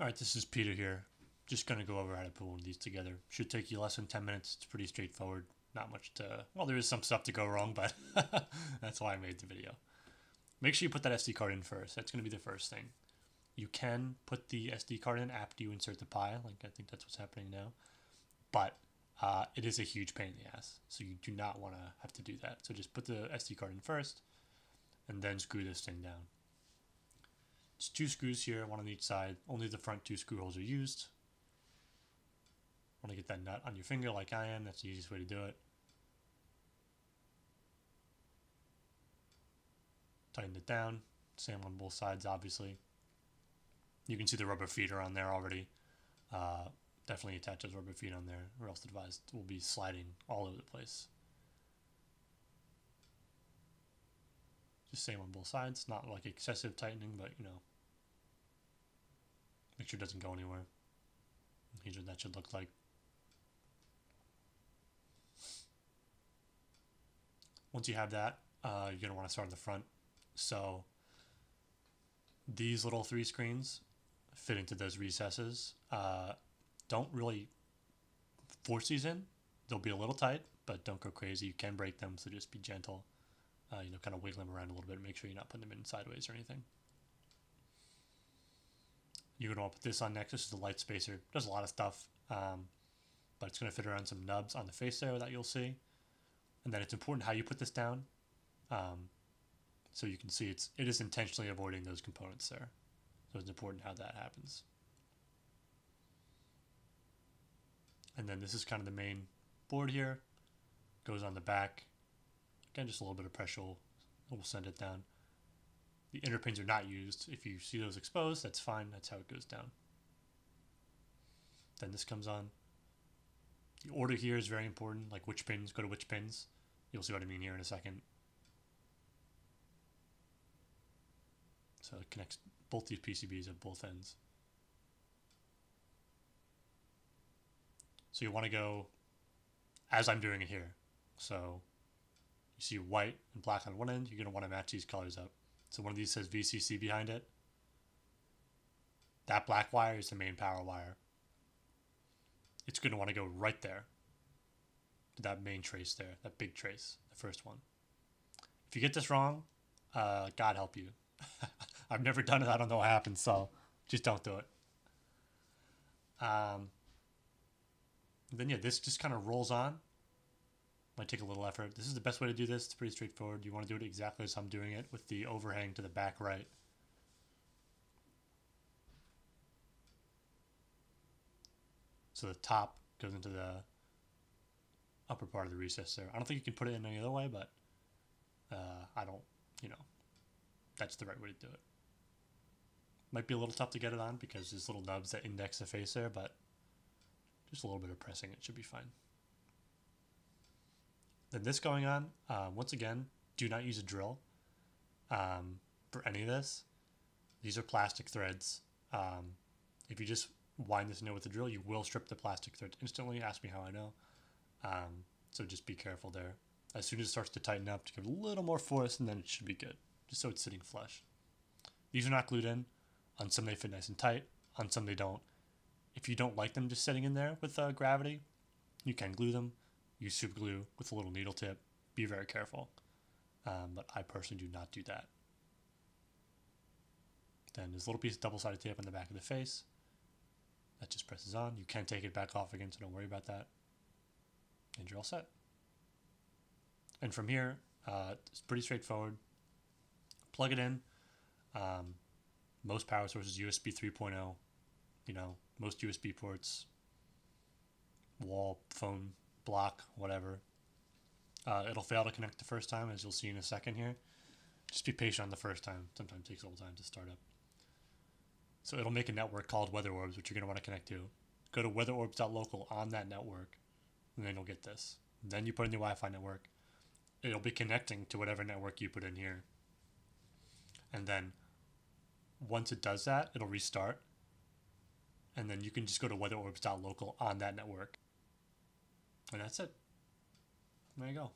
Alright, this is Peter here. Just going to go over how to put one of these together. Should take you less than 10 minutes. It's pretty straightforward. Not much to... Well, there is some stuff to go wrong, but that's why I made the video. Make sure you put that SD card in first. That's going to be the first thing. You can put the SD card in after you insert the Pi. Like, I think that's what's happening now. But it is a huge pain in the ass. So you do not want to have to do that. So just put the SD card in first, and then screw this thing down. It's 2 screws here, one on each side. Only the front 2 screw holes are used. Want to get that nut on your finger like I am. That's the easiest way to do it. Tighten it down. Same on both sides, obviously. You can see the rubber feet are on there already. Definitely attach those rubber feet on there, or else the device will be sliding all over the place. Just same on both sides. Not like excessive tightening, but you know, make sure it doesn't go anywhere. Here's what that should look like. Once you have that, you're going to want to start in the front. So these little 3 screens fit into those recesses. Don't really force these in. They'll be a little tight, but don't go crazy. You can break them, so just be gentle. Kind of wiggle them around a little bit. Make sure you're not putting them in sideways or anything. You're going to want to put this on next. This is the light spacer. It does a lot of stuff, but it's going to fit around some nubs on the face there that you'll see. And then it's important how you put this down. So you can see it is intentionally avoiding those components there. So it's important how that happens. And then this is kind of the main board here. Goes on the back. Again, just a little bit of pressure will send it down. The inner pins are not used. If you see those exposed, that's fine. That's how it goes down. Then this comes on. The order here is very important, like which pins go to which pins. You'll see what I mean here in a second. So it connects both these PCBs at both ends. So you want to go as I'm doing it here. So you see white and black on one end, you're going to want to match these colors up. So one of these says VCC behind it. That black wire is the main power wire. It's going to want to go right there. That main trace there, that big trace, the first one. If you get this wrong, God help you. I've never done it. I don't know what happens, so just don't do it. Then yeah, this just kind of rolls on. Might take a little effort. This is the best way to do this. It's pretty straightforward. You want to do it exactly as I'm doing it with the overhang to the back right. So the top goes into the upper part of the recess there. I don't think you can put it in any other way, but I don't, that's the right way to do it. Might be a little tough to get it on because there's little nubs that index the face there, but just a little bit of pressing, it should be fine. Then this going on, once again, do not use a drill for any of this. These are plastic threads. If you just wind this in there with a drill, you will strip the plastic threads instantly. Ask me how I know. So just be careful there. As soon as it starts to tighten up, to give it a little more force, and then it should be good, just so it's sitting flush. These are not glued in. On some they fit nice and tight. On some they don't. If you don't like them just sitting in there with gravity, you can glue them. Use super glue with a little needle tip. Be very careful. But I personally do not do that. Then there's a little piece of double-sided tape on the back of the face. That just presses on. You can take it back off again, so don't worry about that. And you're all set. And from here, it's pretty straightforward. Plug it in. Most power sources USB 3.0. Most USB ports. Wall, phone, block, whatever. It'll fail to connect the first time, as you'll see in a second here. Just be patient on the first time. Sometimes it takes a little time to start up. So it'll make a network called Weather Orbs, which you're going to want to connect to. Go to weatherorbs.local on that network, and then you'll get this. Then you put in your Wi-Fi network. It'll be connecting to whatever network you put in here. And then once it does that, it'll restart. And then you can just go to weatherorbs.local on that network. And that's it. There you go.